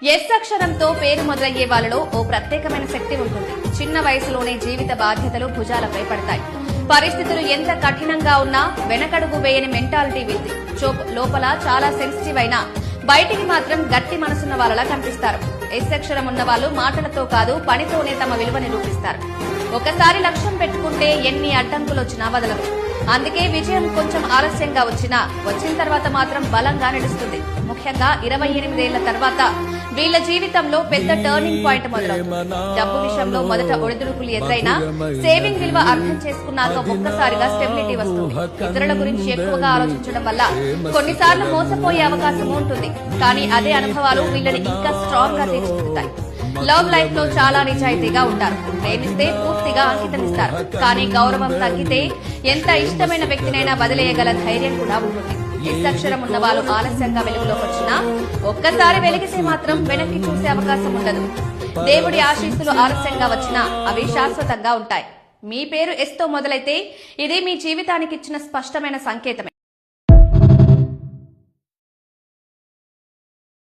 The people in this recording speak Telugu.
ఎస్ అక్షరంతో పేరు మొదలయ్యే వాళ్ళలో ఓ ప్రత్యేకమైన శక్తి ఉంటుంది. చిన్న వయసులోనే జీవిత బాధ్యతలు భుజాలపై పడతాయి. పరిస్థితులు ఎంత కఠినంగా ఉన్నా వెనకడుగు వేయని మెంటాలిటీ వీల్ది. లోపల చాలా సెన్సిటివ్ అయినా బయటికి మాత్రం గట్టి మనసున్న వాళ్ళలా కనిపిస్తారు. ఎస్ అక్షరం ఉన్న వాళ్ళు మాటలతో కాదు పనితోనే తమ విలువ నిరూపిస్తారు. ఒకసారి లక్ష్యం పెట్టుకుంటే ఎన్ని అడ్డంకులు వచ్చినా వదలరు. అందుకే విజయం కొంచెం ఆలస్యంగా వచ్చిన తర్వాత మాత్రం బలంగా నడుస్తుంది. ముఖ్యంగా 28 ఏళ్ల తర్వాత వీళ్ల జీవితంలో పెద్ద టర్నింగ్ పాయింట్ మొదలవుతుంది. డబ్బు విషయంలో మొదట ఒడిదుడుకులు ఎదురైనా సేవింగ్ విలువ అర్థం చేసుకున్నాక ఒక్కసారిగా స్టెబిలిటీ వస్తుంది. ఇతరుల గురించి ఎక్కువగా ఆలోచించడం వల్ల కొన్నిసార్లు మోసపోయే అవకాశం ఉంటుంది. కానీ అదే అనుభవాలు వీళ్ళని ఇంకా స్ట్రాంగ్ గా తీర్చిదిద్దుతాయి. లవ్ లైఫ్ లో చాలా నిజాయితీగా ఉంటారు. ప్రేమిస్తే పూర్తిగా అంకితమిస్తారు. కానీ గౌరవం తగ్గితే ఎంత ఇష్టమైన వ్యక్తినైనా వదిలేయగల ధైర్యం కూడా ఉంటుంది. ఎస్ అక్షరం ఉన్న వాళ్ళు ఆలస్యంగా వెలుగులోకి వచ్చినా ఒక్కసారి వెలిగితే మాత్రం వెనక్కి చూసే అవకాశం ఉండదు. దేవుడి ఆశీస్సులు ఆలస్యంగా వచ్చినా అవి శాశ్వతంగా ఉంటాయి. మీ పేరు ఎస్ తో మొదలైతే ఇది మీ జీవితానికి ఇచ్చిన స్పష్టమైన సంకేతమే.